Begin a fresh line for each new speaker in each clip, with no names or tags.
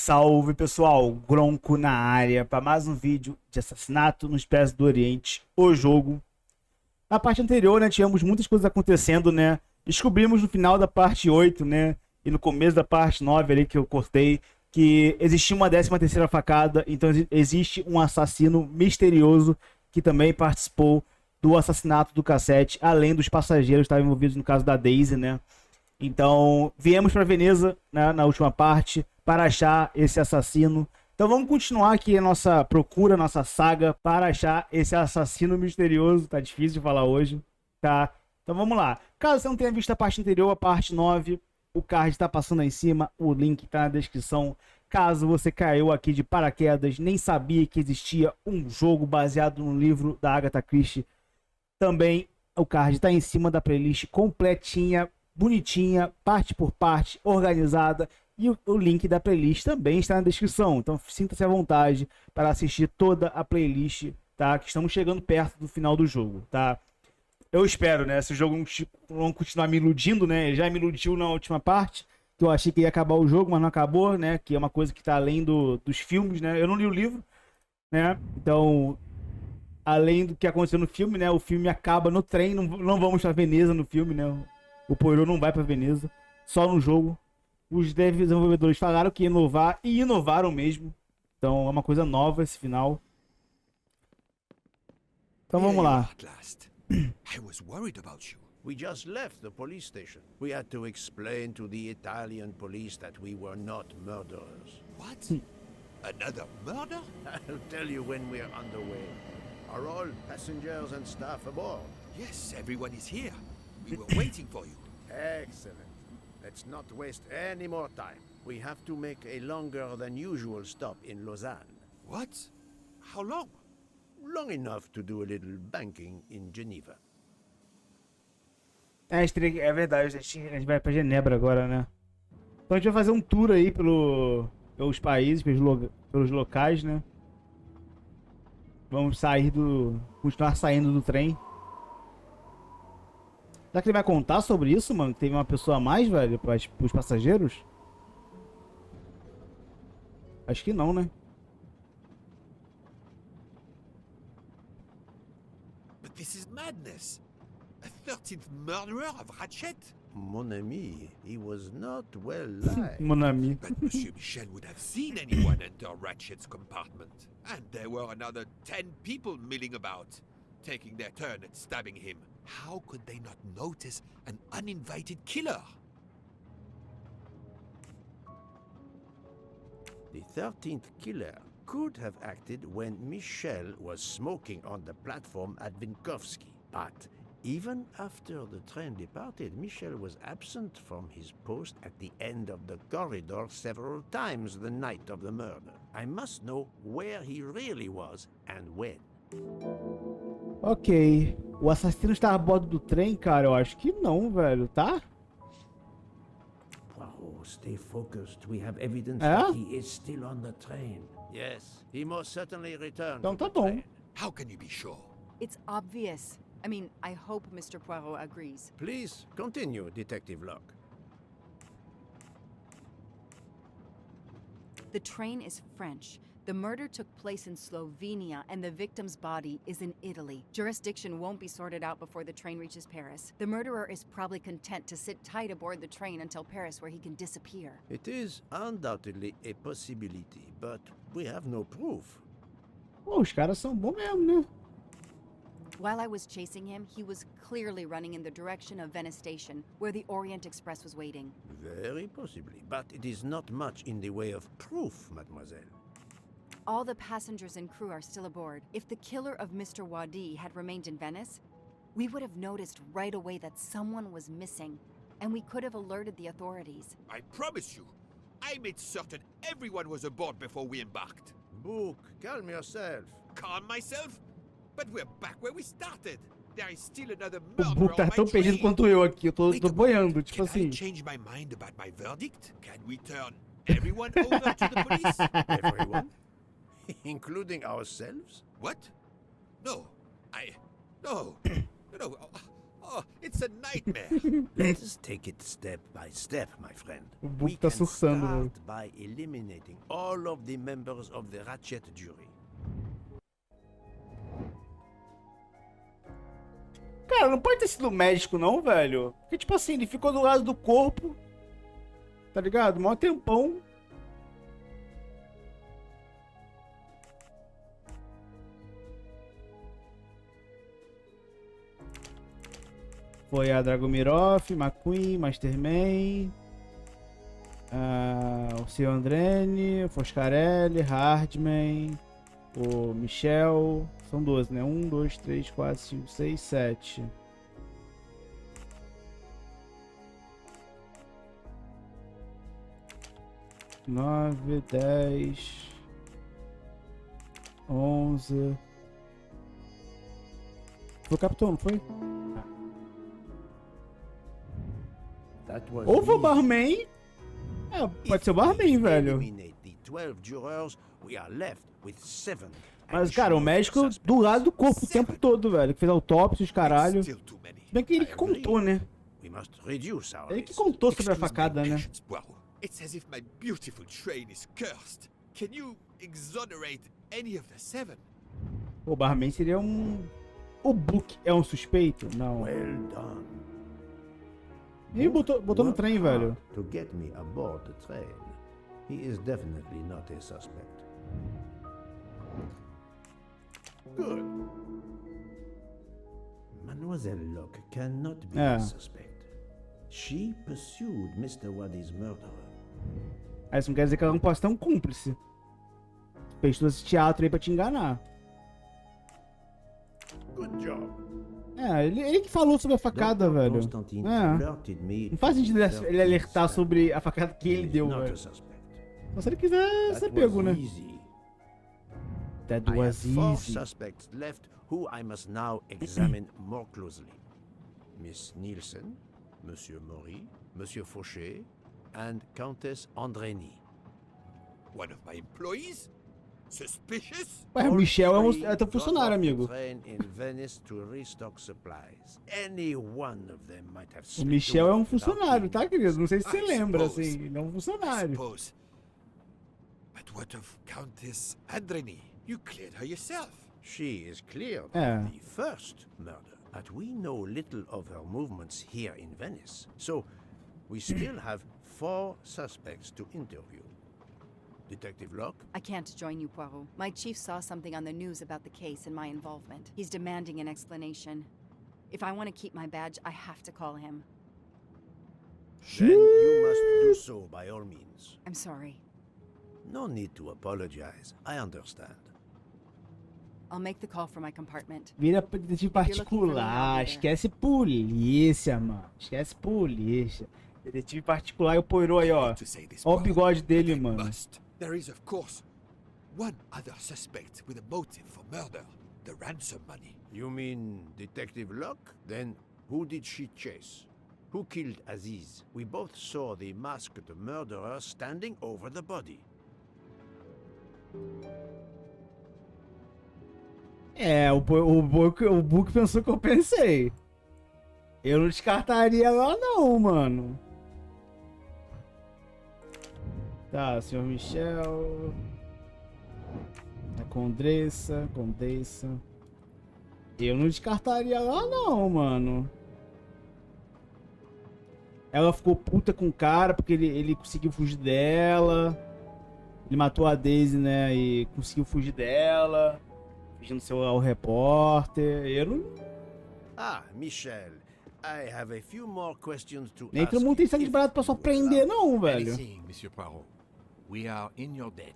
Salve pessoal, Gronco na área para mais um vídeo de Assassinato no Expresso do Oriente, o jogo. Na parte anterior, né, tivemos muitas coisas acontecendo, né? Descobrimos no final da parte 8, né, e no começo da parte 9 ali que eu cortei, que existia uma 13ª facada, então existe um assassino misterioso que também participou do assassinato do Cassetti, além dos passageiros que estavam envolvidos no caso da Daisy, né? Então, viemos para Veneza, né, na última parte, para achar esse assassino. Então vamos continuar aqui a nossa procura, nossa saga, para achar esse assassino misterioso. Tá difícil de falar hoje, tá? Então vamos lá. Caso você não tenha visto a parte anterior, a parte 9, o card está passando aí em cima, o link está na descrição. Caso você caiu aqui de paraquedas, nem sabia que existia um jogo baseado no livro da Agatha Christie, também o card está em cima da playlist completinha, bonitinha, parte por parte, organizada, e o link da playlist também está na descrição, então sinta-se à vontade para assistir toda a playlist, tá? Que estamos chegando perto do final do jogo, tá? Eu espero, né? Se o jogo não continuar me iludindo, né? Ele já me iludiu na última parte, que eu achei que ia acabar o jogo, mas não acabou, né? Que é uma coisa que está além dos filmes, né? Eu não li o livro, né? Então, além do que aconteceu no filme, né? O filme acaba no trem, não vamos para Veneza no filme, né? O Poirot não vai para Veneza, só no jogo. Os desenvolvedores falaram que ia inovar e inovaram mesmo. Então é uma coisa nova esse final. Então vamos lá.
I was worried about you.
We just left the police station. We had to explain to the Italian police that we were not murderers.
What? Another murder?
I'll tell you when we're underway. Are all passengers and staff aboard?
Yes, everyone is here. We were waiting for you.
Excellent. Let's not waste any more time. We have to make a longer than usual stop in Lausanne.
What? How long?
Long enough to do a little banking in Geneva.
É verdade, a gente vai pra Genebra agora, né? Então a gente vai fazer um tour aí pelos países, pelos locais, né? Vamos continuar saindo do trem. Será que ele vai contar sobre isso, mano? Teve uma pessoa a mais, velho, pros passageiros? Acho que não, né?
But this is madness. A 13th murderer of Ratchet?
Mon ami, he was not well liked.
Mon ami.
But Monsieur Michel would have seen anyone enter Ratchet's compartment. And there were another 10 people milling about, taking their turn at stabbing him. How could they not notice an uninvited killer?
The 13th killer could have acted when Michel was smoking on the platform at Vinkovsky. But even after the train departed, Michel was absent from his post at the end of the corridor several times the night of the murder. I must know where he really was and when.
Ok. O assassino está a bordo do trem, cara? Eu acho que não, velho, tá?
Poirot, stay focused. We have evidence
that
he is still on the train. Yes, he most certainly returned.
Então tá bom.
How can you be sure?
It's obvious. I mean, I hope Mr. Poirot agrees.
Please continue, Detective Locke.
The train is French. The murder took place in Slovenia, and the victim's body is in Italy. Jurisdiction won't be sorted out before the train reaches Paris. The murderer is probably content to sit tight aboard the train until Paris, where he can disappear.
It is undoubtedly a possibility, but we have no proof.
Pô, os caras são bons mesmo, né?
While I was chasing him, he was clearly running in the direction of Venice Station, where the Orient Express was waiting.
Very possibly, but it is not much in the way of proof, mademoiselle.
All the passengers and crew are still aboard. If the killer of Mr. Wadi had remained in Venice, we would have noticed right away that someone was missing, and we could have alerted the authorities.
I promise you, I made certain everyone was aboard before we embarked.
Book, calm yourself.
Calm myself? But we're back where we started. There is still another
O
murderer
Book
on
tá
my
tão perdido
train.
quanto eu aqui. Eu tô
Wait a
boiando,
moment.
tipo
Can I
assim.
change my mind about my verdict? Can we turn everyone over to the police?
Everyone? Including ourselves?
What? No. No. No. Oh, it's a nightmare.
Let us take it step by step, my friend.
O
We
Book tá
can
surtando, velho.
start by eliminating all of the members of the Ratchet jury.
Cara, não pode ter sido médico, não, velho. Porque, tipo assim, ele ficou do lado do corpo. Tá ligado? Mó tempão. Foi a Dragomirov, McQueen, Masterman, o Sr. Andrene, o Foscarelli, Hardman, o Michel. São 12, né? 1, 2, 3, 4, 5, 6, 7. Nove, 10, 11. Foi o capitão, não foi?
That was
Ou foi o
easy.
barman. É, pode ser o barman, velho.
Eliminate the 12 jurors, we are left with 7.
Mas, cara, o médico do lado do corpo o tempo todo, velho. Que fez autópsia, os caralho.
Still too many.
Se bem que ele que contou, né?
We must reduce our
Ele que
risk.
contou sobre a
Excuse my
facada, né?
patience, Poirot. It's as if my beautiful train is cursed. Can you exonerate any of the 7?
O barman seria um... O Book é um suspeito? Não.
Well done.
Ele botou no
Work
trem,
hard
velho.
To get me aboard the train. He is definitely not a suspect. Good. Mademoiselle Locke cannot be a suspect. She pursued Mr. Waddy's murderer.
Aí isso não quer dizer que ela não possa ter um cúmplice. Fez todo esse teatro aí pra te enganar.
Good job.
É, ele que falou sobre a facada,
Dr.
velho.
Constantine
É.
alerted me
Não faz
to
sentido
the
ele alertar
13th
sobre a facada que ele
He is
deu,
not
velho.
a suspect.
Só se ele quiser ser
That
pego,
was
né?
easy.
That
I have
was
4
easy.
suspects left who I must now examine more closely. Miss Nielsen, Monsieur Maury, Monsieur Fauché, and Countess Andreni.
One of my employees? Suspicious?
Ué, o Michel é teu
Got
funcionário,
off the
amigo.
train in Venice to restock supplies. Any one of them might have
O
slipped
Michel é
away
um
without
funcionário,
being
tá, querido? Não sei se você
I
lembra,
suppose.
assim. Ele é um
I
funcionário.
suppose. But what of Countess Andreni? You cleared her yourself.
She is cleared
Yeah.
of the first murder, but we know little of her movements here in Venice. So, we still have 4 suspects to interview. Detective Locke?
I can't join you, Poirot. My chief saw something on the news about the case and my involvement. He's demanding an explanation. If I want to keep my badge, I have to call him.
Then you must do so by all means.
I'm sorry.
No need to apologize. I understand.
I'll make the call from my compartment.
Vira detetive particular. Esquece polícia, mano. Esquece polícia. Detetive particular e o Poirot aí, ó.
To say this,
Ó o
Poirot,
bigode dele,
but I
mano.
must. There is, of course, one other suspect with a motive for murder. The ransom money.
You mean Detective Locke? Then who did she chase? Who killed Aziz? We both saw the masked murderer standing over the body.
É, o Book pensou que eu pensei. Eu não descartaria ela não, mano. Tá, senhor Michel. A Condessa. Eu não descartaria ela não, mano. Ela ficou puta com o cara porque ele conseguiu fugir dela. Ele matou a Daisy, né? E conseguiu fugir dela. Fingindo ser o repórter. Eu não...
Ah, Michel. I have a few more questions to
Nem
ask
todo mundo tem
you,
sangue de
if
barato pra
you
só
will
prender,
allow me.
não, velho.
Anything, Monsieur Poirot. We are in your debt.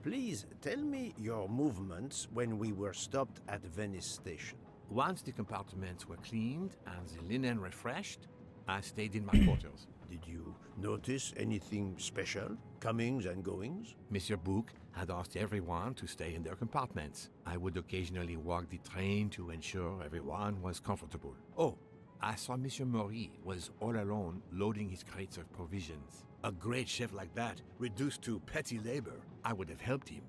Please tell me your movements when we were stopped at Venice Station.
Once the compartments were cleaned and the linen refreshed, I stayed in my quarters.
Did you notice anything special? Comings and goings?
Monsieur Bouc had asked everyone to stay in their compartments. I would occasionally walk the train to ensure everyone was comfortable. Oh, I saw Monsieur Maury was all alone loading his crates of provisions. A great chef like that, reduced to petty labor, I would have helped him.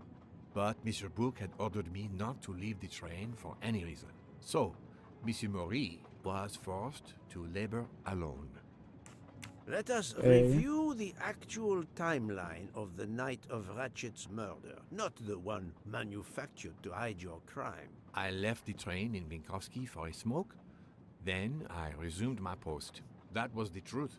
But Monsieur Bouc had ordered me not to leave the train for any reason. So, Monsieur Maury was forced to labor alone.
Let us review the actual timeline of the night of Ratchet's murder, not the one manufactured to hide your crime.
I left the train in Vinkovsky for a smoke. Then I resumed my post. That was the truth.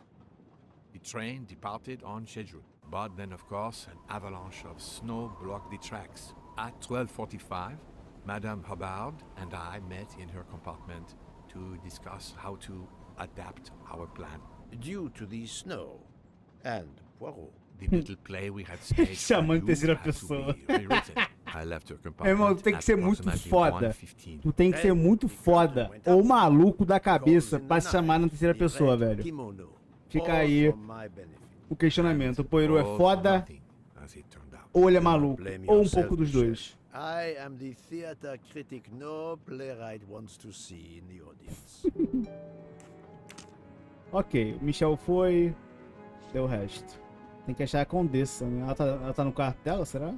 The train departed on schedule. But then, of course, an avalanche of snow blocked the tracks. At 12:45, Madame Hubbard and I met in her compartment to discuss how to adapt our plan.
Due to the snow and Poirot.
The little play we had staged
Chamando
for
terceira
you had to
pessoa.
be rewritten. I left her
Meu irmão,
compartment
tu tem que
at
ser muito
approximately
foda.
1:15.
Tu tem que ser muito foda. Ou maluco da cabeça pra se chamar na terceira pessoa, velho. Fica aí o questionamento. O Poirot é
All for
foda
nothing, as it turned out.
ou ele é maluco? Ou um pouco dos dois.
I am the theater critic no playwright wants to see in the audience.
Ok, o Michel foi. Deu o resto. Tem que achar a Condessa, né? Ela tá no quarto dela, será?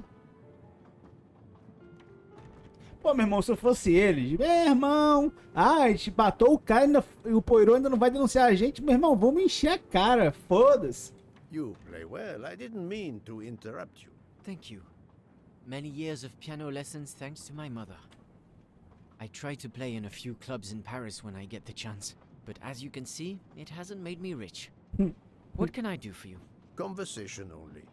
Pô, meu irmão, se eu fosse ele, meu irmão, a gente matou o cara e o Poirot ainda não vai denunciar a gente. Meu irmão, vamos encher a cara, foda-se.
You play well. I didn't mean to interrupt you.
Thank you. Many years of piano lessons thanks to my mother. I try to play in a few clubs in Paris when I get the chance, but as you can see, it hasn't made me rich. What can I do for you?
Conversation only.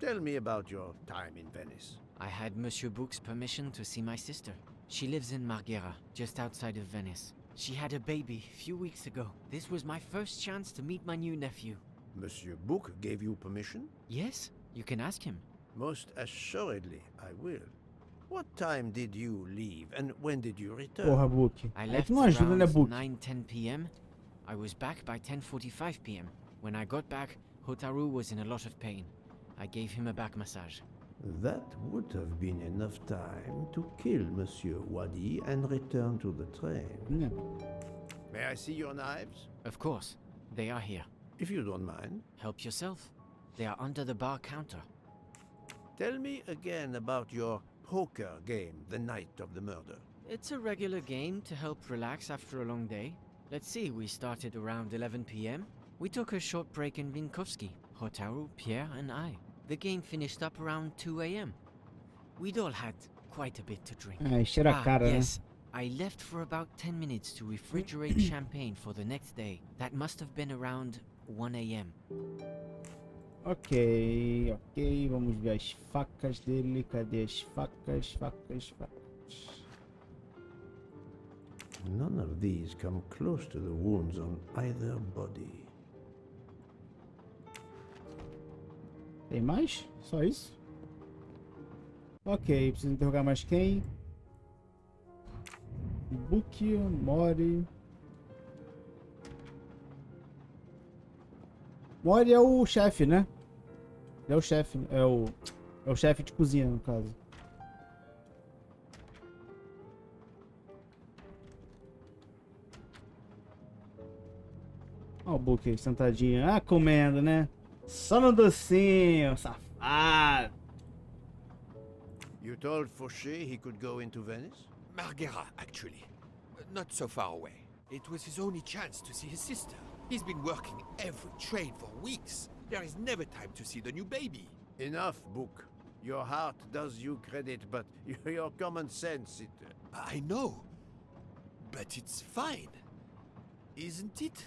Tell me about your time in Venice.
I had Monsieur Book's permission to see my sister. She lives in Marghera, just outside of Venice. She had a baby a few weeks ago. This was my first chance to meet my new nephew.
Monsieur Book gave you permission?
Yes, you can ask him.
Most assuredly, I will. What time did you leave and when did you return?
Porra, Book.
I
Aí
left
tu não ajuda, né,
around
Book?
9:10 p.m. I was back by 10:45 p.m. When I got back, Hotaru was in a lot of pain. I gave him a back massage.
That would have been enough time to kill Monsieur Wadi and return to the train.
Né?
May I see your knives?
Of course, they are here.
If you don't mind.
Help yourself. They are under the bar counter.
Tell me again about your poker game the night of the murder.
It's a regular game to help relax after a long day. Let's see, we started around 11 p.m. We took a short break in Vinkovsky, Hotaru, Pierre and I. The game finished up around 2 a.m. We'd all had quite a bit to drink.
Encheram a cara, né?
Yes, I left for about 10 minutes to refrigerate champagne for the next day. That must have been around 1 a.m.
Ok, ok. Vamos ver as facas dele. Cadê as facas? Facas.
None of these come close to the wounds on either body.
Tem mais? Só isso? Ok, preciso interrogar mais quem? Book, Mori. Mori é o chefe, né? Ele é o chefe, é o chefe de cozinha, no caso. Ó o Book aí, sentadinho. Ah, comendo, né? Só no docinho, safado.
You told Fauché he could go into Venice?
Marghera, actually. Not so far away. It was his only chance to see his sister. He's been working every train for weeks. There is never time to see the new baby.
Enough, Book. Your heart does you credit, but your common sense,
I know. But it's fine. Isn't it?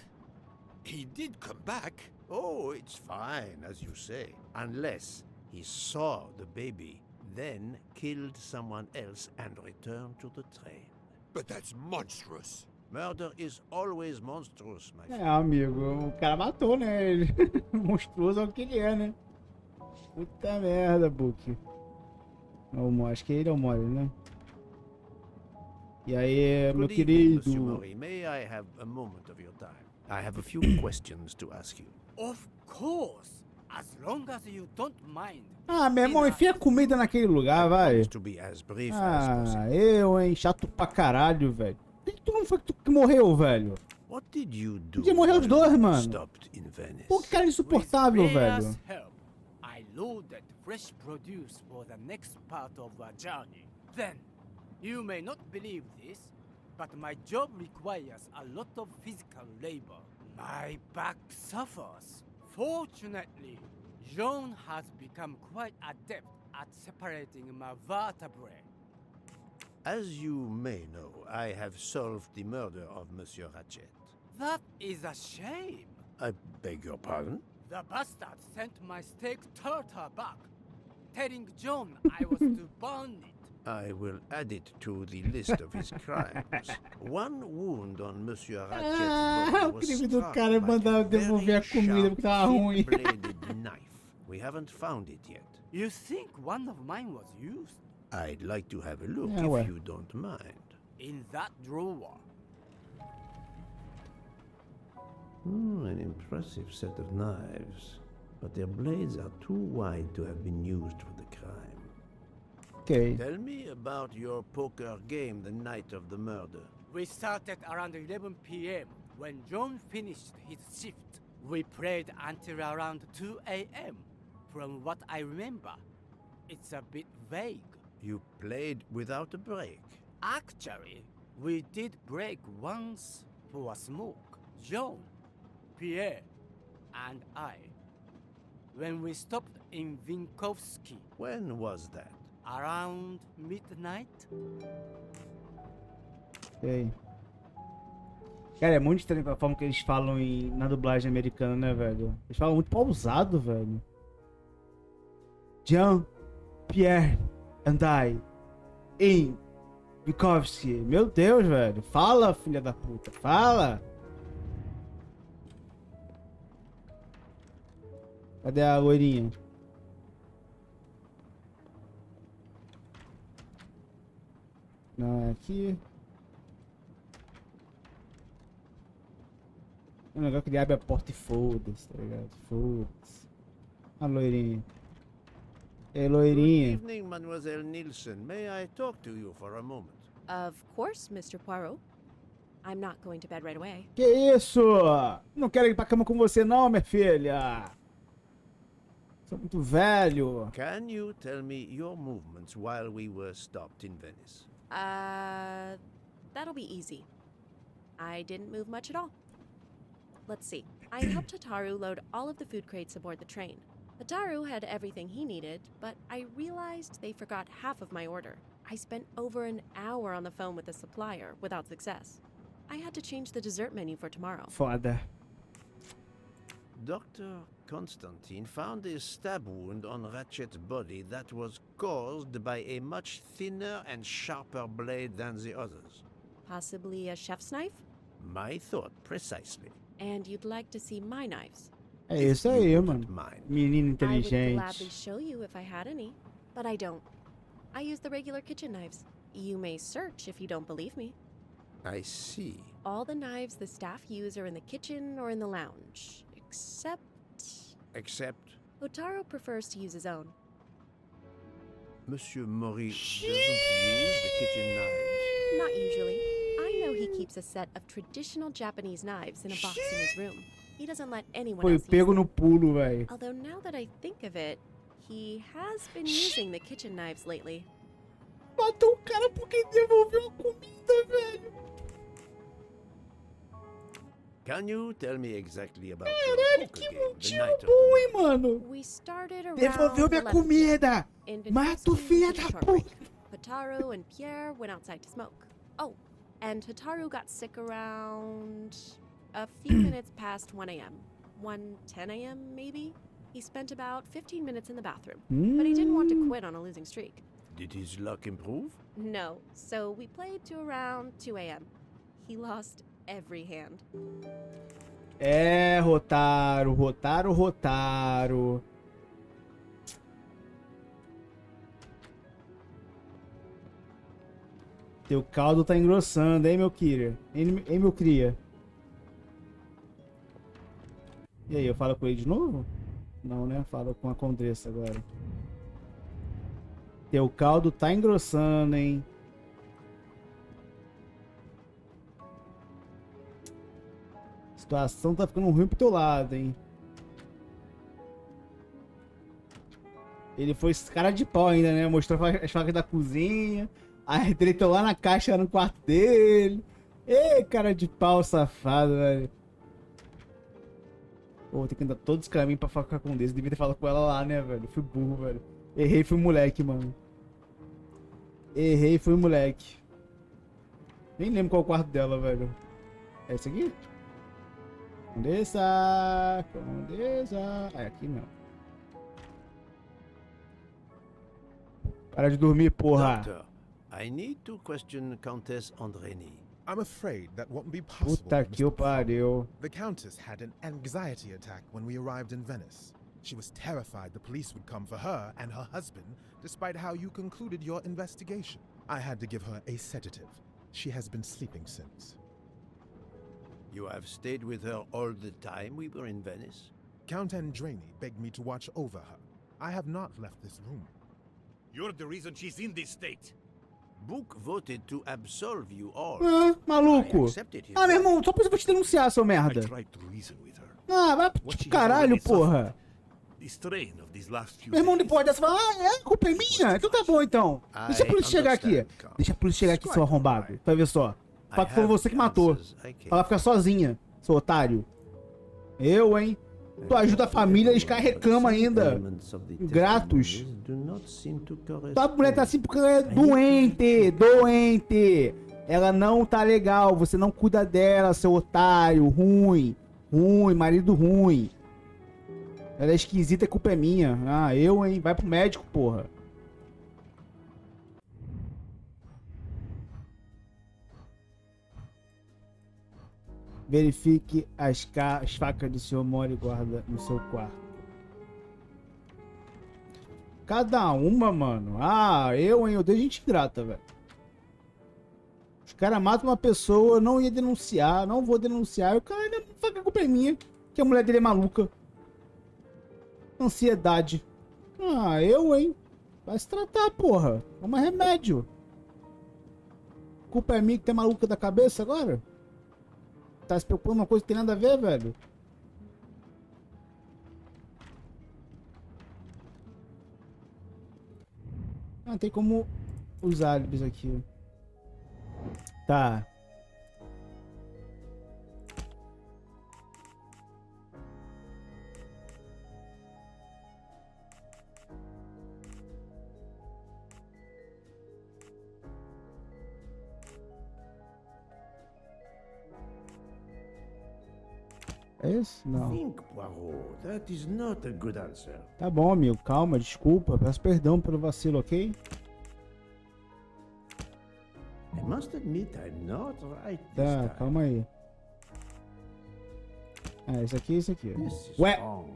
He did come back.
Oh, it's fine, as you say. Unless he saw the baby, then killed someone else and returned to the train.
But that's monstrous.
Murder is always monstrous, my friend.
É, amigo, o cara matou, né? Ele... Monstruoso é o que ele é, né? Puta merda, Book. Acho que ele é o Mori, né? E aí, meu
Good evening, Monsieur
querido.
Maury. May I have a moment of your time? I have a few questions to ask you.
Of course, as long as you don't mind.
Ah, meu irmão, enfia comida naquele lugar, vai.
To be as brief as
Ah,
possible.
hein? Chato pra caralho, velho. Por que tu não foi que morreu, velho?
What did you do?
Podia morrer os dois,
when you
mano.
Stopped in Venice.
Pô, que cara insuportável,
With
velho.
Freya's help, I loaded fresh produce for the next part of our journey. Then, You may not believe this, but my job requires a lot of physical labor. My back suffers. Fortunately, John has become quite adept at separating my vertebrae.
As you may know, I have solved the murder of Monsieur Ratchet.
That is a shame.
I beg your pardon?
The bastard sent my steak tartar back, telling John I was to burn it.
I will add it to the list of his crimes. One wound on Monsieur Ratchet's body
O
was
crime do
struck
cara é
by
mandar
a
devolver a
very
comida porque tava
sharp,
ruim.
thin-bladed knife. We haven't found it yet.
You think one of mine was used?
I'd like to have a look
Yeah, well.
if you don't mind.
In that drawer.
An impressive set of knives, but their blades are too wide to have been used for the crime.
Ok.
Tell me about your poker game the night of the murder.
We started around 11 p.m. when John finished his shift. We played until around 2 a.m. From what I remember, it's a bit vague.
You played without a break.
Actually, we did break once for a smoke. John, Pierre, and I. When we stopped in Vinkovsky,
When was that?
around midnight.
Ok. Cara, é muito estranho a forma que eles falam na dublagem americana, né, velho? Eles falam muito pausado, velho. Jean, Pierre and I in Vinkovsky. Meu Deus, velho. Fala, filha da puta. Fala. Cadê a loirinha? Não, é aqui. O negócio que ele abre a porta e foda-se, tá ligado? Foda-se. A loirinha. Ei,
Good
loirinha.
evening, Mademoiselle Nielsen. May I talk to you for a moment?
Of course, Mr. Poirot. I'm not going to bed right away.
Que isso? Não quero ir pra cama com você não, minha filha. Sou muito velho.
Can you tell me your movements while we were stopped in Venice?
That'll be easy. I didn't move much at all. Let's see. I helped Hataru load all of the food crates aboard the train. Hataru had everything he needed, but I realized they forgot half of my order. I spent over an hour on the phone with the supplier without success. I had to change the dessert menu for tomorrow.
Foda.
Dr. Constantine found a stab wound on Ratchet's body that was caused by a much thinner and sharper blade than the others.
Possibly a chef's knife?
My thought precisely.
And you'd like to see my knives?
É isso aí,
You
mano.
wouldn't mind.
Menino
I would gladly
inteligente.
show you if I had any, but I don't. I use the regular kitchen knives. You may search if you don't believe me.
I see.
All the knives the staff use are in the kitchen or in the lounge, except
Except
Otaro prefers to use his own.
Monsieur Maurice doesn't use the kitchen knives.
Not usually. I know he keeps a set of traditional Japanese knives in a box in his room. He doesn't let anyone
Foi
else use
pego
them.
no pulo, velho.
Although now that I think of it, he has been using the kitchen knives lately.
Matou o cara porque devolveu a comida, velho.
Can you tell me exactly about
Caralho,
your poker
que
game the
motivo
night of the
bom, hein,
murder?
mano.
We started around
Devolveu minha
11
comida.
in
Mata o
Vinkovsky
filho
took a
da
short break.
puta.
Hataru and Pierre went outside to smoke. Oh, and Hataru got sick around a few minutes past 1 a.m. 1:10 a.m. maybe? He spent about 15 minutes in the bathroom, but he didn't want to quit on a losing streak.
Did his luck improve?
No, so we played to around 2 a.m. He lost every hand.
É, Rotaro, Rotaro, Rotaro. Teu caldo tá engrossando, hein, meu cria? Hein, meu cria? E aí, eu falo com ele de novo? Não, né? Falo com a Condessa agora. Teu caldo tá engrossando, hein? A situação tá ficando ruim pro teu lado, hein? Ele foi esse cara de pau ainda, né? Mostrou as facas da cozinha. Aí ele tá lá na caixa, no quarto dele. Ê, cara de pau safado, velho. Pô, tem que andar todos os caminhos pra ficar com Deus. Devia ter falado com ela lá, né, velho? Fui burro, velho. Errei, fui moleque, mano. Errei, fui moleque. Nem lembro qual é o quarto dela, velho. É esse aqui? Condessa. Condessa. É aqui mesmo. Para de dormir, porra.
Doctor, I need to question Countess Andreni.
I'm afraid that won't be possible.
Puta que
Mr.
o pariu.
The Countess had an anxiety attack when we arrived in Venice. She was terrified the police would come for her and her husband, despite how you concluded your investigation. I had to give her a sedative. She has been sleeping since.
You have stayed with her all the time we were in Venice?
Count Andreni begged me to watch over her. I have not left this room.
You're the reason she's in this state.
Book voted to absolve you all.
Ah, maluco.
I accepted his
Ah, meu irmão, só por isso eu vou te denunciar, seu
I
merda.
tried to reason with her.
Ah, vai
What
pro
she has
caralho,
already
porra.
suffered. The strain of these last few
Meu irmão,
days.
depois dessa, fala, ah, a culpa é minha? Então tá bom, então. Deixa a polícia chegar aqui. Deixa a polícia chegar aqui, seu arrombado. Vai ver só. Fala que foi você que matou. Pra ela ficar sozinha, seu otário. Eu, hein? Tu ajuda a família, eles caras reclamam ainda. Ingratos. Tua mulher tá assim porque ela é doente. Doente. Ela não tá legal. Você não cuida dela, seu otário. Ruim. Ruim, marido ruim. Ela é esquisita, a culpa é minha. Ah, eu, hein? Vai pro médico, porra. Verifique as facas do senhor Mori e guarda no seu quarto. Cada uma, mano. Ah, eu, hein? Eu dei gente ingrata, velho. Os caras matam uma pessoa, eu não ia denunciar, não vou denunciar. E o cara ainda fala que a culpa é minha, que a mulher dele é maluca. Ansiedade. Ah, eu, hein? Vai se tratar, porra. Toma remédio. Culpa é minha que tem maluca da cabeça agora? Tá se preocupando com uma coisa que tem nada a ver, velho? Não tem como usar álibis aqui. Tá. É isso? Não.
Think, Poirot. That is not a good answer.
Tá bom, amigo. Calma, desculpa. Peço perdão pelo vacilo, ok?
I must admit I'm not right this
Tá,
time.
calma aí. Ah, isso aqui e isso aqui.
This is
Ué!
wrong,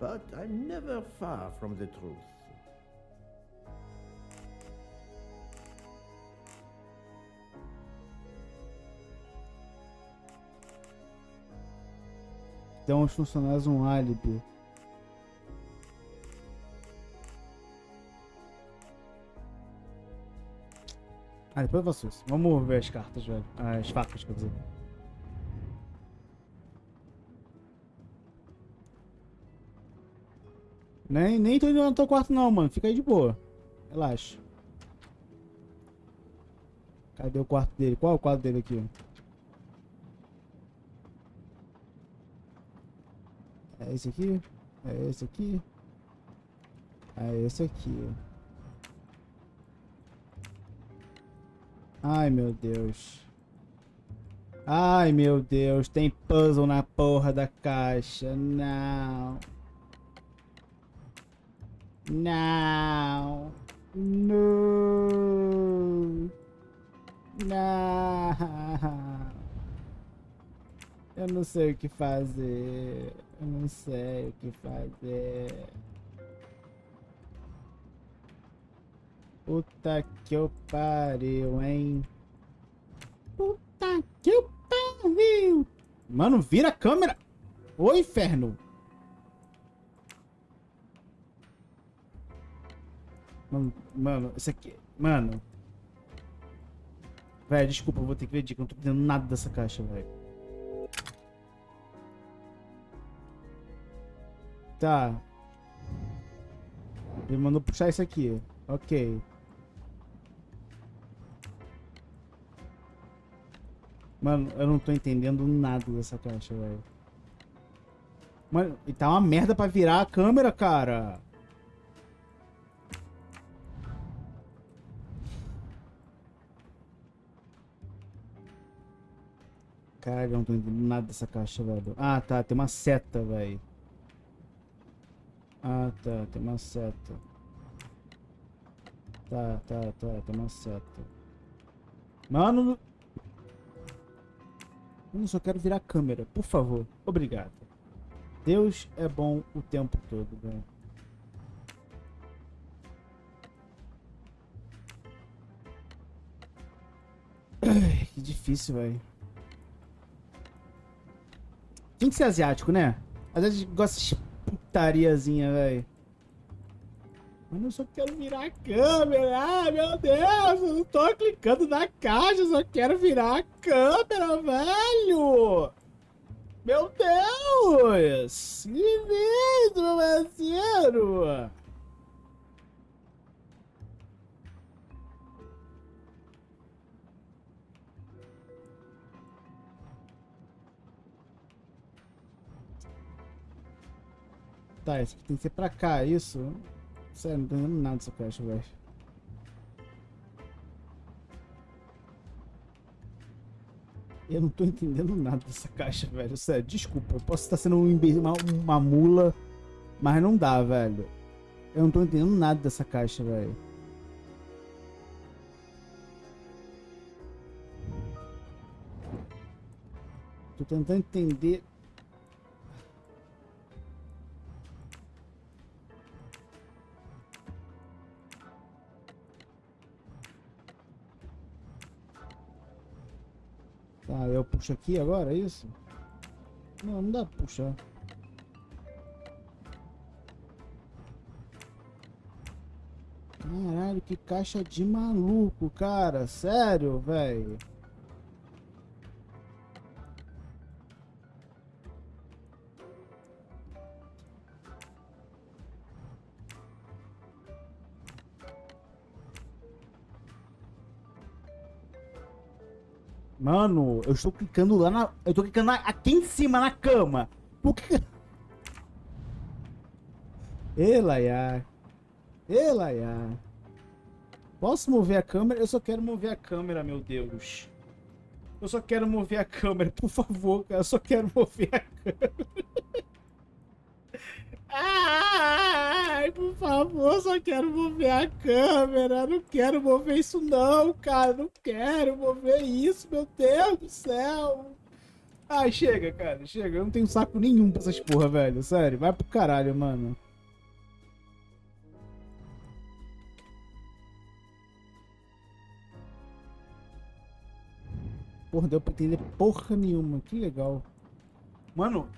but I'm never far from the truth.
Então os funcionários um álibi. Ah, depois eu faço isso. Vamos ver as cartas, velho. As facas, quer dizer. Nem tô indo no teu quarto não, mano. Fica aí de boa. Relaxa. Cadê o quarto dele? Qual é o quarto dele aqui? É esse aqui? É esse aqui? É esse aqui. Ai, meu Deus. Ai, meu Deus. Tem puzzle na porra da caixa. Não. Não. Não. Não. Eu não sei o que fazer. Eu não sei o que fazer. Puta que eu pariu, hein? Puta que eu pariu! Mano, vira a câmera! Ô, inferno! Mano, isso aqui... Mano... Velho, desculpa, eu vou ter que ver dica. Eu não tô entendendo nada dessa caixa, velho. Tá. Ele mandou puxar isso aqui. Ok. Mano, eu não tô entendendo nada dessa caixa, velho. Mano, e tá uma merda pra virar a câmera, cara. Caralho, eu não tô entendendo nada dessa caixa, velho. Ah, tá, tem uma seta, velho. Ah, tá, tem uma seta. Tá, tem uma seta. Mano... Eu só quero virar a câmera, por favor. Obrigado. Deus é bom o tempo todo, velho. Que difícil, velho. Tem que ser asiático, né? Às vezes gosta de putariazinha, velho. Mano, eu só quero virar a câmera. Ah, meu Deus, eu não tô clicando na caixa, eu só quero virar a câmera, velho. Meu Deus! Que lindo, meu parceiro! Tá, isso aqui tem que ser pra cá, isso? Sério, não tô entendendo nada dessa caixa, velho. Eu não tô entendendo nada dessa caixa, velho. Sério, desculpa. Eu posso estar sendo uma mula, mas não dá, velho. Eu não tô entendendo nada dessa caixa, velho. Tô tentando entender. Tá, eu puxo aqui agora, é isso? Não, não dá pra puxar. Caralho, que caixa de maluco, cara. Sério, velho. Mano, eu estou clicando lá na... Eu tô clicando aqui em cima, na cama. Por que... Elaiá. Elaiá. Posso mover a câmera? Eu só quero mover a câmera, meu Deus. Eu só quero mover a câmera, por favor, cara. Eu só quero mover a câmera. Ai, por favor, só quero mover a câmera. Não quero mover isso não, cara. Não quero mover isso, meu Deus do céu. Ai, chega, cara. Chega. Eu não tenho saco nenhum pra essas porra, velho. Sério, vai pro caralho, mano. Porra, deu pra entender porra nenhuma. Que legal. Mano...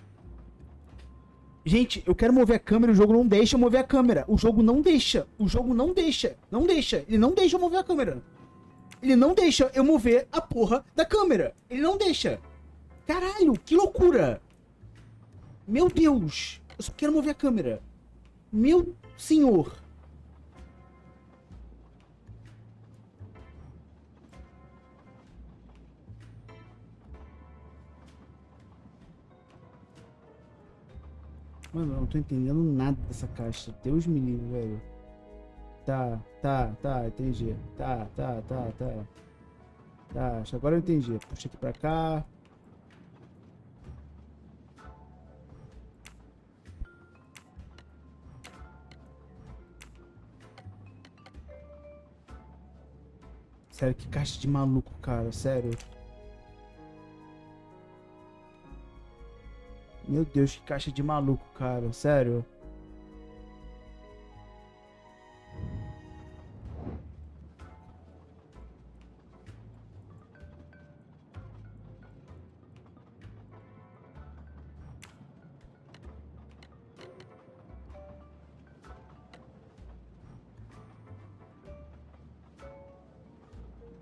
Gente, eu quero mover a câmera e o jogo não deixa eu mover a câmera. O jogo não deixa. O jogo não deixa. Não deixa. Ele não deixa eu mover a câmera. Ele não deixa eu mover a porra da câmera. Ele não deixa. Caralho, que loucura. Meu Deus. Eu só quero mover a câmera. Meu senhor. Mano, eu não tô entendendo nada dessa caixa. Deus me livre, velho. Tá, entendi. Tá. Tá, agora eu entendi. Puxa aqui pra cá. Sério, que caixa de maluco, cara. Sério. Meu Deus, que caixa de maluco, cara. Sério.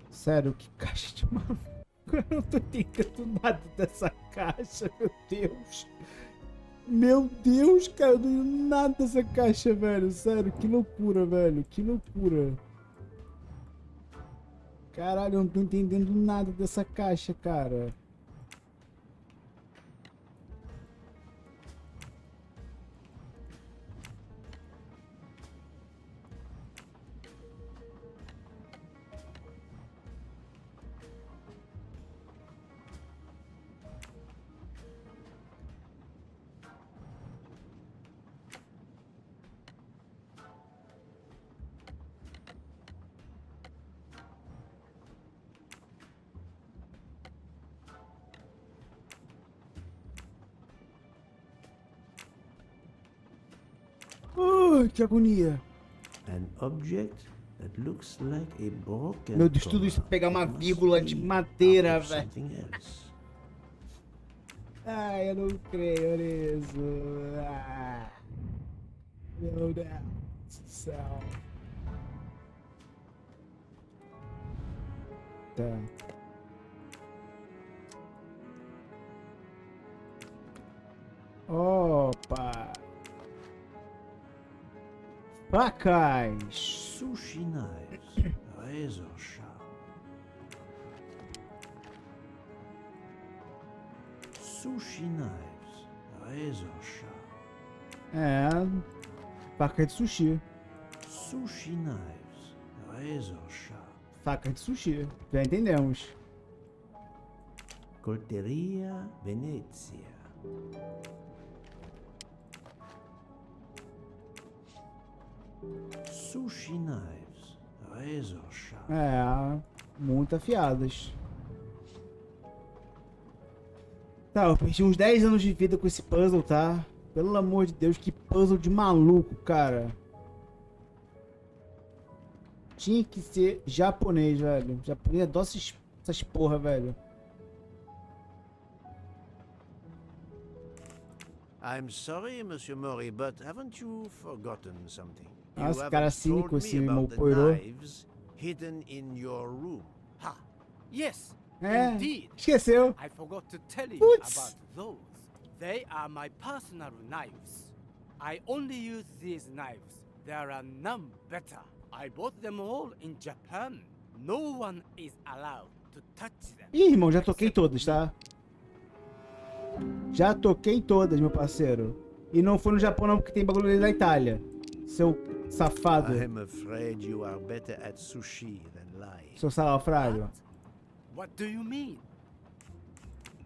Sério, que caixa de maluco. Eu não tô entendendo nada dessa caixa, meu Deus. Meu Deus, cara, eu não entendo nada dessa caixa, velho. Sério, que loucura, velho. Que loucura. Caralho, eu não tô entendendo nada dessa caixa, cara. Que agonia.
An object that looks like a broken
Meu Deus, tudo isso
comma
pegar uma
must
vírgula de
be
madeira,
out of
velho.
something else.
Ai, eu não creio nisso. Meu Deus do céu. Tá. Opa. Facas.
Sushi knives, razor sharp. Sushi knives, razor sharp.
É. Faca de sushi.
Sushi knives, razor sharp.
Faca de sushi. Já entendemos.
Colteria Venezia. Sushi knives, razor sharp.
É. Muito afiadas. Tá, eu perdi uns 10 anos de vida com esse puzzle, tá? Pelo amor de Deus, que puzzle de maluco, cara. Tinha que ser japonês, velho. Japonês adora essas porra, velho.
I'm sorry, Monsieur Mori, but haven't you forgotten something?
Nossa,
You
cara
haven't
cínico
told
esse
me about the
Mopoirô.
knives hidden in your room.
Ha! Yes,
É,
indeed.
esqueceu.
I forgot to tell you
Putz.
about those. They are my personal knives. I only use these knives. There are none better. I bought them all in Japan. No one is allowed to touch them.
Ih, irmão, já toquei todas, tá? Já toquei todas, meu parceiro. E não foi no Japão não, porque tem bagulho ali na Itália. Seu safado.
I'm afraid you are better at sushi than lying.
Seu salafrário.
What do you mean?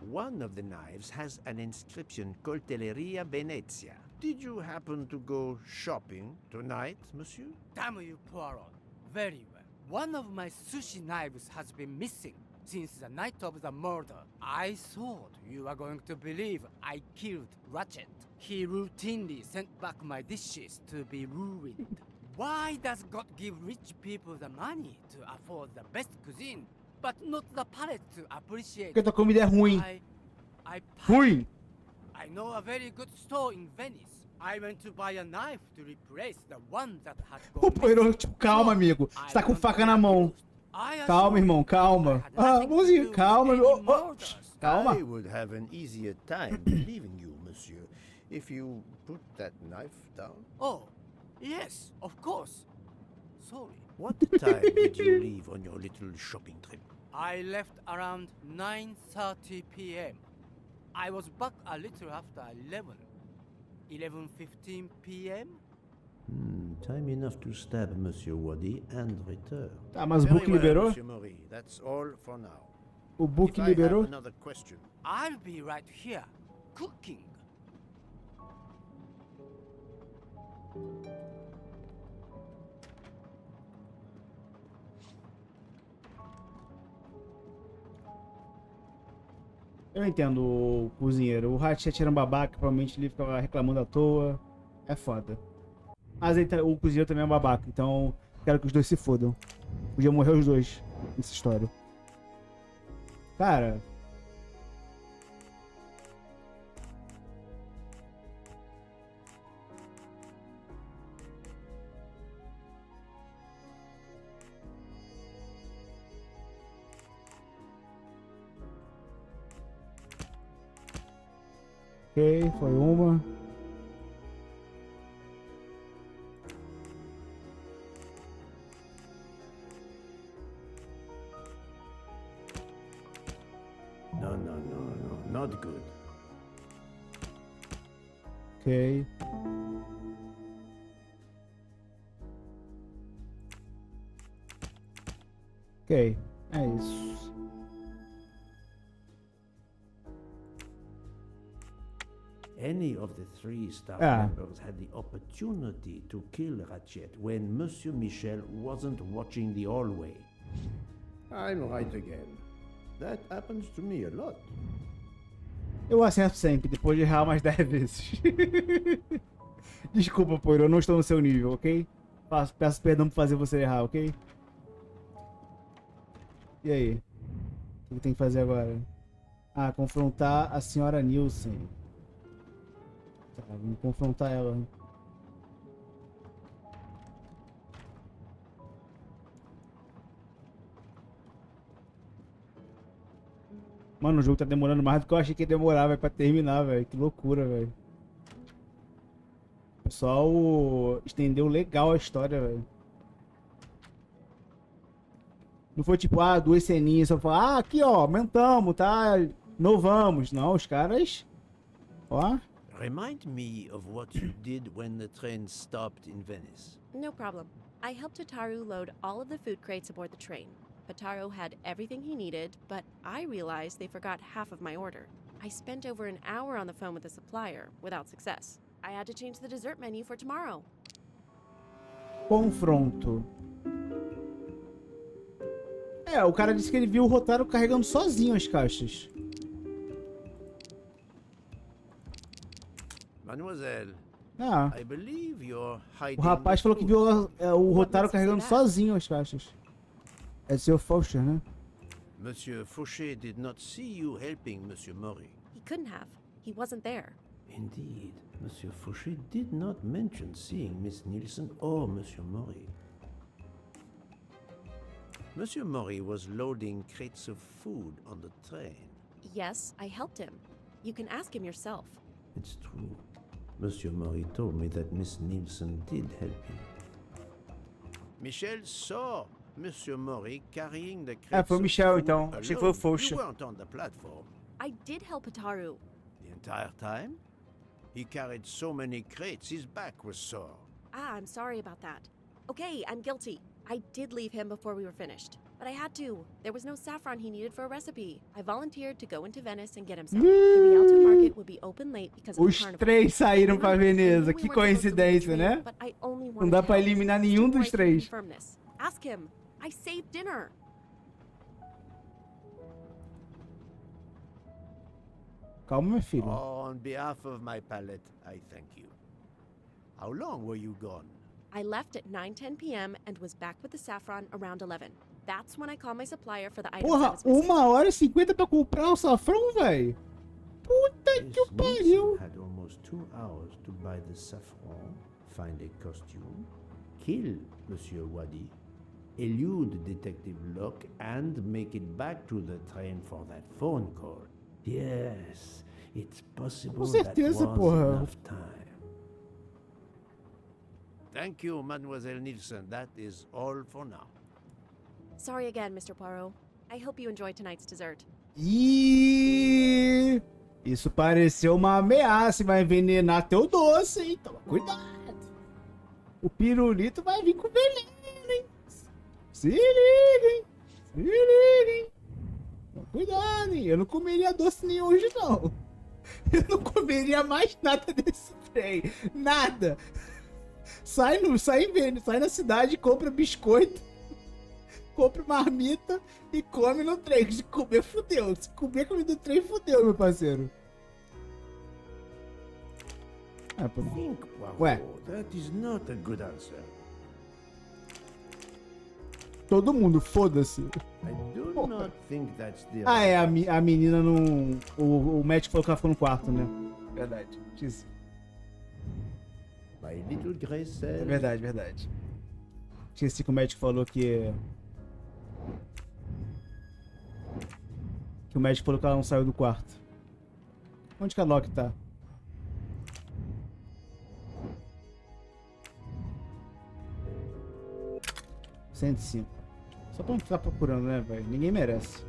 One of the knives has an inscription Coltelleria Venezia. Did you happen to go shopping tonight, monsieur?
Damn you, Poirot. Very well. One of my sushi knives has been missing since the night of the murder. I thought you were going to believe I killed Ratchet. He routinely sent back my dishes to be ruined. Why does God give rich people the money to afford the best cuisine, but not the palate to appreciate?
Porque tua comida é ruim.
I
Ruim.
I know a very good store in Venice. I went to buy a knife to replace the one that had
O
gone
Poirot,
missing.
tipo, calma, amigo. Você tá com faca na mão. Calma, irmão, calma. Ah, mãozinha, calma. Oh, oh. Calma.
I would have an easier time believing you, monsieur, if you put that knife down.
Oh, yes, of course. Sorry.
What time did you leave on your little shopping trip?
I left around 9:30 p.m. I was back a little after 11. 11:15 p.m.
Time enough to stab Monsieur Wadi and return.
Tá, mas o
Very
book
well,
liberou?
Monsieur Mori. That's all for now.
O book
If I have
liberou?
another question.
I'll be right here, cooking.
Eu entendo o cozinheiro. O Ratchet era um babaca, provavelmente ele ficava reclamando à toa. É foda. Mas o cozinheiro também é um babaca, então quero que os dois se fodam. Podia morrer os dois nessa história. Cara. Ok, foi uma.
No, no, no, no, not good.
Ok. Ok, é isso.
Any of the 3 staff
Ah.
members had the opportunity to kill Ratchet when Monsieur Michel wasn't watching the hallway. I'm right again. That happens to me a lot.
Eu acerto sempre, depois de errar umas 10 vezes. Desculpa, Poiro, eu não estou no seu nível, ok? Peço perdão por fazer você errar, ok? E aí? O que tem que fazer agora? Ah, confrontar a senhora Nielsen. Tá, vamos confrontar ela. Mano, o jogo tá demorando mais do que eu achei que ia demorar, velho, pra terminar, velho. Que loucura, velho. O pessoal estendeu legal a história, velho. Não foi tipo, 2 ceninhas, só falar, aqui ó, aumentamos, tá? Novamos. Não, os caras... Ó.
Remind me of what you did when the train stopped in Venice.
No problem. I helped Hotaru load all of the food crates aboard the train. Hotaru had everything he needed, but I realized they forgot half of my order. I spent over an hour on the phone with the supplier, without success. I had to change the dessert menu for tomorrow.
Confronto. É, o cara disse que ele viu o Hotaru carregando sozinho as caixas.
Mademoiselle,
Ah,
I believe you're hiding
o rapaz
the
falou que
food.
viu o Hotaru carregando sozinho as caixas. É seu Foster, né?
Monsieur Fauché did not see you helping Monsieur Maury.
He couldn't have. He wasn't there.
Indeed, Monsieur Fauché did not mention seeing Miss Nielsen or Monsieur Maury. Monsieur Maury was loading crates of food on the train.
Yes, I helped him. You can ask him yourself.
It's true. Monsieur Maury told me that Miss Nielsen did help him. Michel saw Monsieur Maury carrying the crates
foi o
of
Michel,
food
então. Achei que foi o
alone.
Fauché.
You weren't on the platform
I did help Hotaru.
the entire time. He carried so many crates, his back was sore.
Ah, I'm sorry about that. Okay, I'm guilty. I did leave him before we were finished. But I had to. There was no saffron he needed for a recipe. I volunteered to go into Venice and get him some. The Rialto market would be open late because of the
Os
carnival.
3 saíram pra
I
Veneza.
knew
Que
we weren't supposed to leave the
coincidência,
train,
né?
but I only
Não
wanted
dá
to
pra
help.
eliminar
It's
nenhum
too
dos
bright to
3.
confirm this. Ask him. I saved dinner.
Calma, meu filho.
On behalf of my palate, I thank you. How long were you gone?
I left at 9:10 p.m. and was back with the saffron around 11. That's when I called my supplier for the items I
Porra,
was missing.
1h50 pra comprar o safrão, velho. Puta que
Miss
pariu.
Nielsen had almost 2 hours to buy the saffron, find a costume, kill Monsieur Wadi, elude Detective Locke, and make it back to the train for that phone call. Yes, it's possible
Com certeza,
that was
porra.
enough time. Thank you, Mademoiselle Nielsen. That is all for now.
Sorry again, Mr. Poirot. I hope you enjoyed tonight's dessert.
Ih, isso pareceu uma ameaça. Vai envenenar teu doce, hein? Toma cuidado. O pirulito vai vir com veneno, hein? Se liguem. Se liguem. Toma cuidado, hein? Eu não comeria doce nenhum hoje, não. Eu não comeria mais nada desse trem. Nada. Sai na cidade, compra biscoito, compra marmita e come no trem. Se comer, fudeu. Se comer comida do trem, fudeu, meu parceiro. Ah, pô.
Think, Poirot.
Ué.
That is not a good answer.
Todo mundo, foda-se.
I do
Porra.
not think that's the
Ah, é,
right
a menina não... O médico falou que ela ficou no quarto, né? Verdade. Isso.
My little Grey
É
said.
verdade, verdade. Esqueci que o médico falou que... Que o médico falou que ela não saiu do quarto. Onde que a Locke tá? ...105. Só pra não ficar procurando, né, velho? Ninguém merece.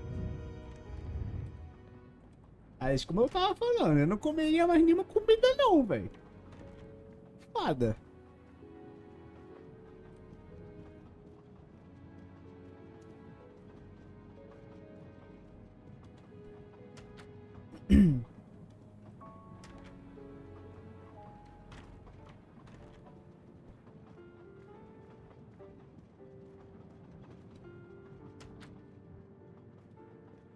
Mas como eu tava falando, eu não comeria mais nenhuma comida não, velho. Foda.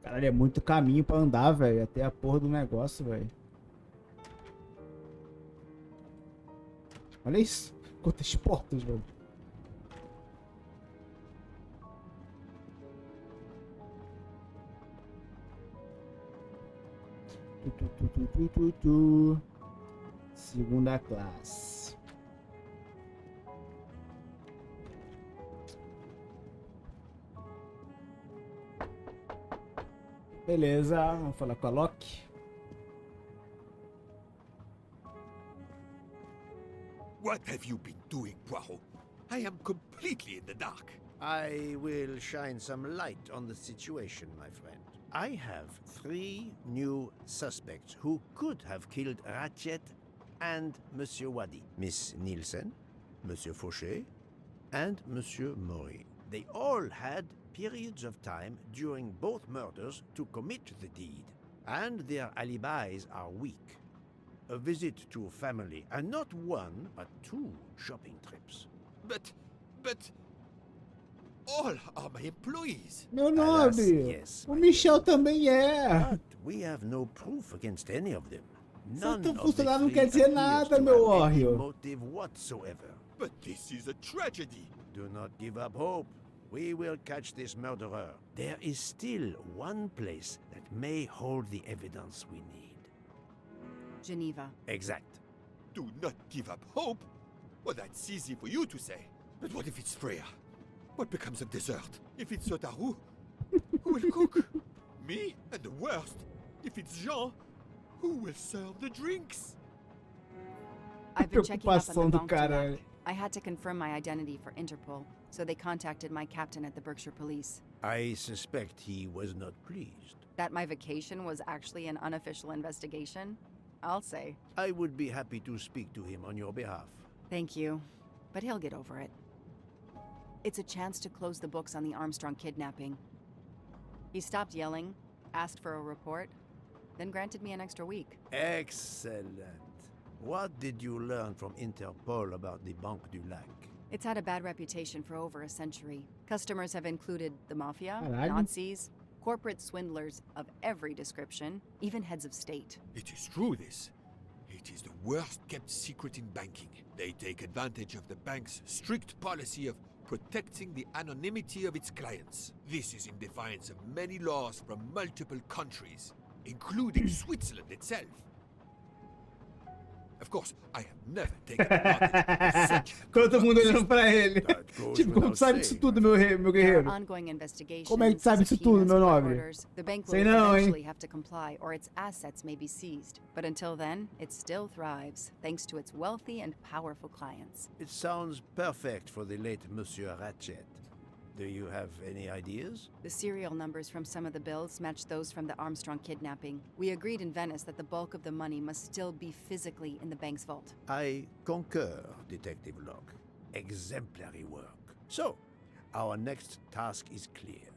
Caralho, é muito caminho pra andar, velho. Até a porra do negócio, velho. Olha isso. Quantas portas, velho. Segunda classe. Beleza, vamos falar com a Loki.
What have you been doing, Poirot? I am completely in the dark.
I will shine some light on the situation, my friend. I have 3 new suspects who could have killed Ratchet and Monsieur Wadi. Miss Nielsen, Monsieur Fauché, and Monsieur Maury. They all had periods of time during both murders to commit the deed, and their alibis are weak. A visit to family, and not 1, but 2 shopping trips.
But all are my employees.
Meu
Alas,
nome.
yes,
O
my
Michel também é.
But we have no proof against any of them.
Certo
None of the
funcionário não
3
quer dizer
appears
nada,
to
meu
have any
Warrior.
motive whatsoever.
But this is a tragedy.
Do not give up hope. We will catch this murderer. There is still one place that may hold the evidence we need.
Geneva.
Exact.
Do not give up hope? Well, that's easy for you to say. But what if it's Freya? What becomes of dessert? If it's Sotaru, who will cook? Me? And the worst, if it's Jean, who will serve the drinks?
I've been checking up on
Preocupação
the
do
Banque du
caralho.
Lac. I had to confirm my identity for Interpol, so they contacted my captain at the Berkshire Police.
I suspect he was not pleased.
That my vacation was actually an unofficial investigation? I'll say.
I would be happy to speak to him on your behalf.
Thank you, but he'll get over it. It's a chance to close the books on the Armstrong kidnapping. He stopped yelling, asked for a report, then granted me an extra week.
Excellent. What did you learn from Interpol about the Banque du Lac?
It's had a bad reputation for over a century. Customers have included the mafia,
Caralho.
Nazis, corporate swindlers of every description, even heads of state.
It is true, this. It is the worst kept secret in banking. They take advantage of the bank's strict policy of protecting the anonymity of its clients. This is in defiance of many laws from multiple countries, including Switzerland itself. Of course, I have never taken advantage of such.
Todo mundo olhando pra ele.
That goes
Tipo, como
without
tu sabe disso
saying,
tudo,
my
meu,
friend.
meu
There are
guerreiro?
ongoing investigations.
Como é que sabe isso tudo,
subpoenas,
meu
court
nobre?
orders. The bank will
Sei não, hein?
eventually have to comply, or its assets may be seized. But until then, it still thrives, thanks to its wealthy and powerful clients.
It sounds perfect for the late Monsieur Ratchet. Do you have any ideas?
The serial numbers from some of the bills match those from the Armstrong kidnapping. We agreed in Venice that the bulk of the money must still be physically in the bank's vault.
I concur, Detective Locke. Exemplary work. So, our next task is clear.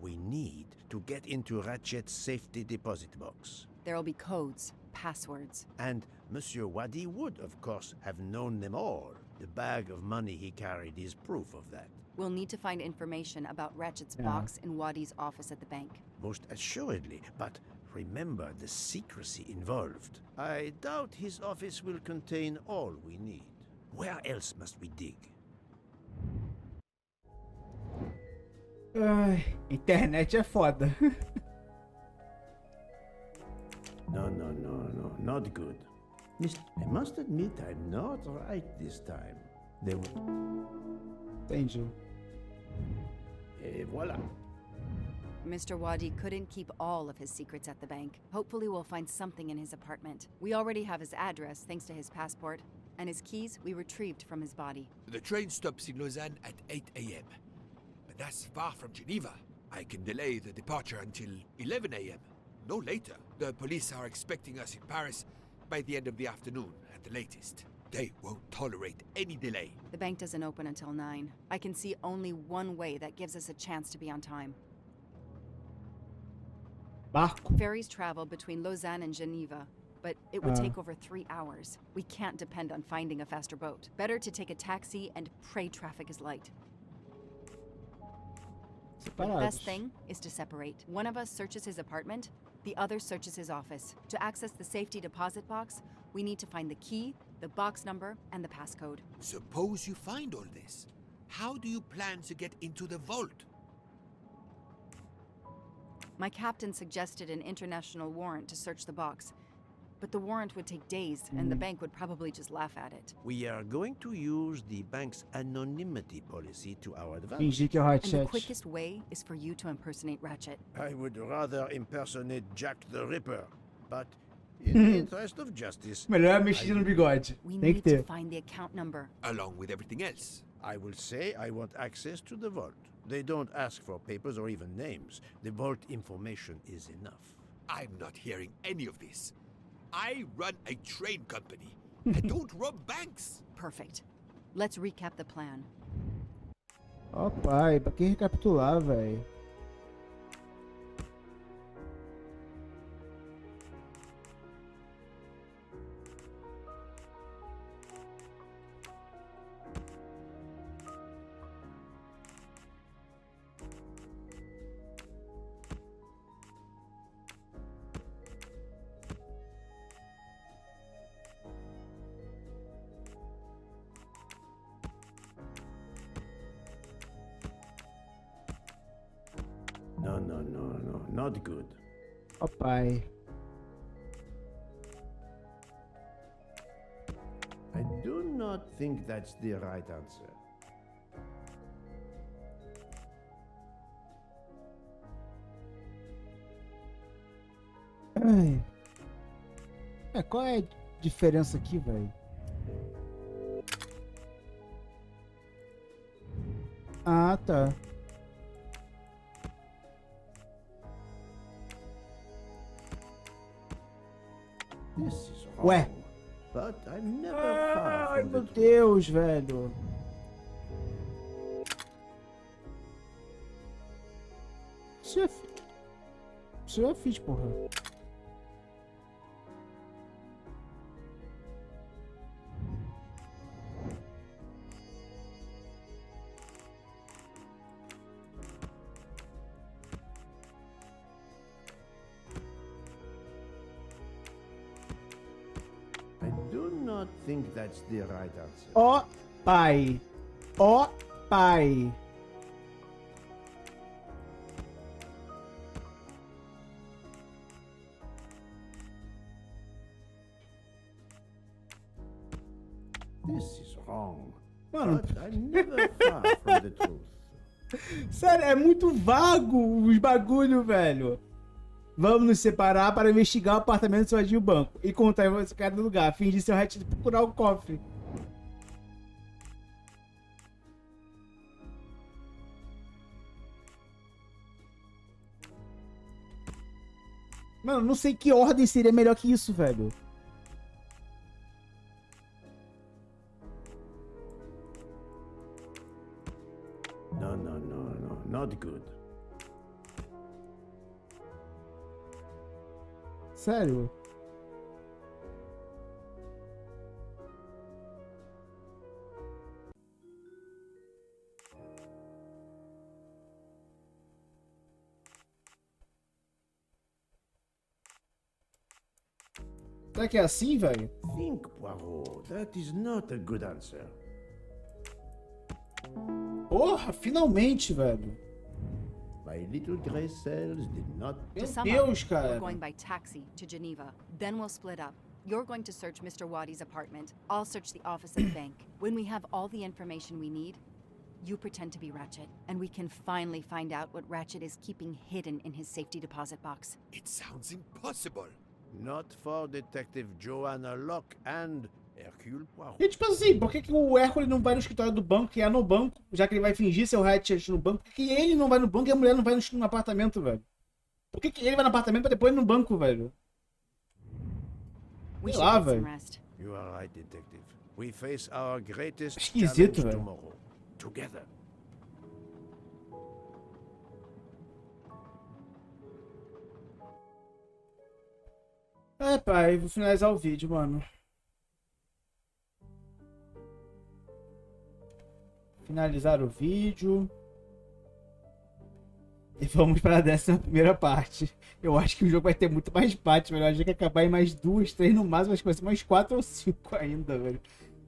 We need to get into Ratchet's safety deposit box.
There'll be codes, passwords.
And Monsieur Wadi would, of course, have known them all. The bag of money he carried is proof of that.
We'll need to find information about Ratchet's
Yeah.
box in Wadi's office at the bank.
Most assuredly, but remember the secrecy involved. I doubt his office will contain all we need. Where else must we dig?
Ai, internet é foda.
No, not good. I must admit I'm not right this time. There was...
Entendi.
Et voilà.
Mr. Wadi couldn't keep all of his secrets at the bank. Hopefully we'll find something in his apartment. We already have his address thanks to his passport, and his keys we retrieved from his body.
The train stops in Lausanne at 8 a.m. But that's far from Geneva. I can delay the departure until 11 a.m. no later. The police are expecting us in Paris by the end of the afternoon at the latest. They won't tolerate any delay.
The bank doesn't open until 9. I can see only one way that gives us a chance to be on time.
Barco.
Ferries travel between Lausanne and Geneva, but it would take over 3 hours. We can't depend on finding a faster boat. Better to take a taxi and pray traffic is light. The best thing is to separate. One of us searches his apartment, the other searches his office. To access the safety deposit box, we need to find the key, the box number, and the passcode.
Suppose you find all this. How do you plan to get into the vault?
My captain suggested an international warrant to search the box, but the warrant would take days, and the bank would probably just laugh at it.
We are going to use the bank's anonymity policy to our advantage.
Fingir que é o
And the
Ratchet.
quickest way is for you to impersonate Ratchet.
I would rather impersonate Jack the Ripper, but in the interest of justice,
Melhor é mexer no bigode.
We
Tem que
need to
ter.
find the account number.
Along with everything else.
I will say I want access to the vault. They don't ask for papers or even names. The vault information is enough.
I'm not hearing any of this. I run a train company. I don't rob banks.
Perfect. Let's recap the plan.
Ó pai, pra que recapitular, velho?
No, not good.
Ó pai.
I do not think that's the right answer.
Ai. Qual é a diferença aqui, velho? Ah, tá.
This is wrong.
Ué.
But I'm never far
Ai,
from
meu
the truth.
Deus, velho. Isso eu já fiz, porra.
I do not think that's the right answer.
Ó pai. Ó pai.
This is wrong.
Mano,
But I'm never far from the truth.
sério, é muito vago os bagulho, velho. Vamos nos separar para investigar o apartamento do seu e o banco. E contar esse cara do lugar. Fingir seu hatch de procurar o cofre. Mano, não sei que ordem seria melhor que isso, velho.
No, not good.
Sério. Será que é assim, velho?
Think, Poirot. That is not a good answer.
Porra, finalmente, velho.
My little gray cells did not.
Meu
To sum
Deus,
up,
cara.
we're going by taxi to Geneva. Then we'll split up. You're going to search Mr. Waddy's apartment. I'll search the office of the bank. When we have all the information we need, you pretend to be Ratchet, and we can finally find out what Ratchet is keeping hidden in his safety deposit box.
It sounds impossible.
Not for Detective Joanna Locke and Hercule Poirot.
E tipo assim, por que o Hércules não vai no escritório do banco, que é no banco, já que ele vai fingir ser o Ratchet no banco? Por que ele não vai no banco e a mulher não vai no apartamento, velho? Por que ele vai no apartamento pra depois ir no banco, velho?
We
Sei
should
lá,
get some
velho.
rest.
You are right, detective. We face our greatest
Esquisito,
challenge
velho.
tomorrow. Together.
É, pai, vou finalizar o vídeo, mano. Finalizar o vídeo. E vamos para a 11ª parte. Eu acho que o jogo vai ter muito mais partes, velho. Eu acho que vai acabar em mais 2, 3 no máximo. Acho que vai ser mais 4 ou 5 ainda, velho.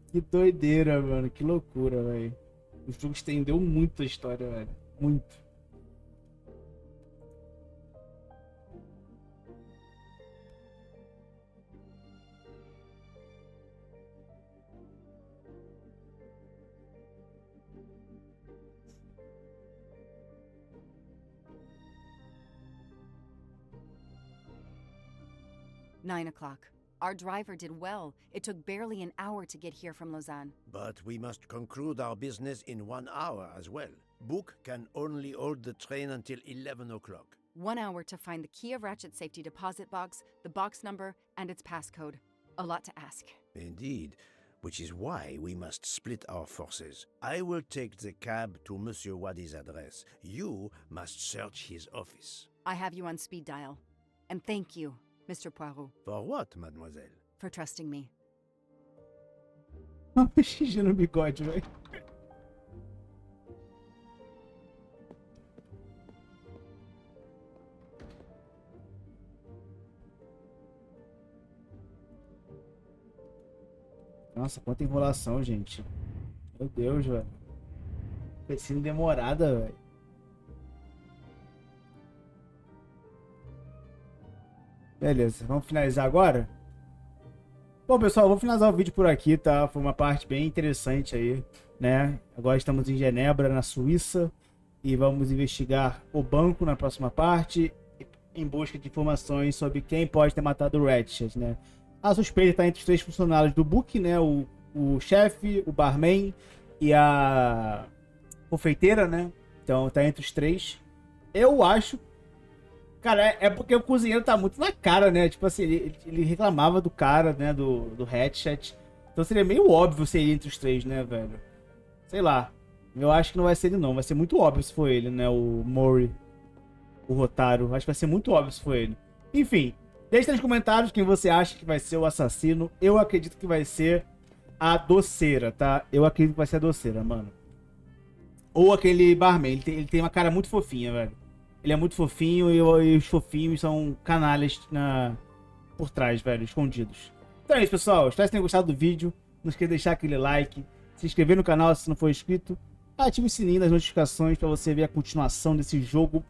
Que doideira, mano. Que loucura, velho. O jogo estendeu muito a história, velho. Muito.
Nine o'clock. Our driver did well. It took barely an hour to get here from Lausanne.
But we must conclude our business in 1 hour as well. Book can only hold the train until 11 o'clock.
1 hour to find the key of Ratchet safety deposit box, the box number, and its passcode. A lot to ask.
Indeed, which is why we must split our forces. I will take the cab to Monsieur Wadi's address. You must search his office.
I have you on speed dial. And thank you, Mr. Poirot,
For what, mademoiselle?
for trusting me.
Uma pesquisa no bigode, velho. Nossa, quanta enrolação, gente. Meu Deus, velho. Cutscene demorada, velho. Beleza, vamos finalizar agora? Bom, pessoal, vou finalizar o vídeo por aqui, tá? Foi uma parte bem interessante aí, né? Agora estamos em Genebra, na Suíça, e vamos investigar o banco na próxima parte, em busca de informações sobre quem pode ter matado o Ratchet, né? A suspeita está entre os 3 funcionários do Book, né? O chefe, o barman e a confeiteira, né? Então tá entre os 3. Eu acho... Cara, é porque o cozinheiro tá muito na cara, né? Tipo assim, ele reclamava do cara, né? Do Ratchet. Então seria meio óbvio ser ele entre os 3, né, velho? Sei lá. Eu acho que não vai ser ele, não. Vai ser muito óbvio se for ele, né? O Mori. O Rotaro. Acho que vai ser muito óbvio se for ele. Enfim. Deixe nos comentários quem você acha que vai ser o assassino. Eu acredito que vai ser a doceira, tá? Eu acredito que vai ser a doceira, mano. Ou aquele barman. Ele tem uma cara muito fofinha, velho. Ele é muito fofinho e os fofinhos são canalhas por trás, velho, escondidos. Então é isso, pessoal. Espero que tenham gostado do vídeo. Não esqueça de deixar aquele like, se inscrever no canal se não for inscrito. Ative o sininho das notificações para você ver a continuação desse jogo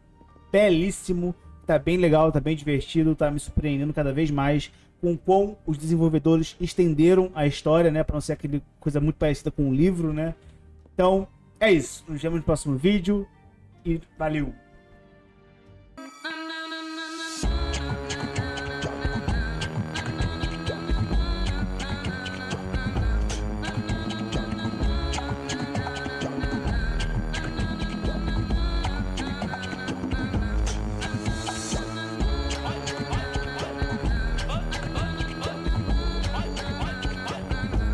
belíssimo. Tá bem legal, tá bem divertido, tá me surpreendendo cada vez mais com como os desenvolvedores estenderam a história, né? Para não ser aquele coisa muito parecida com um livro, né? Então é isso. Nos vemos no próximo vídeo e valeu!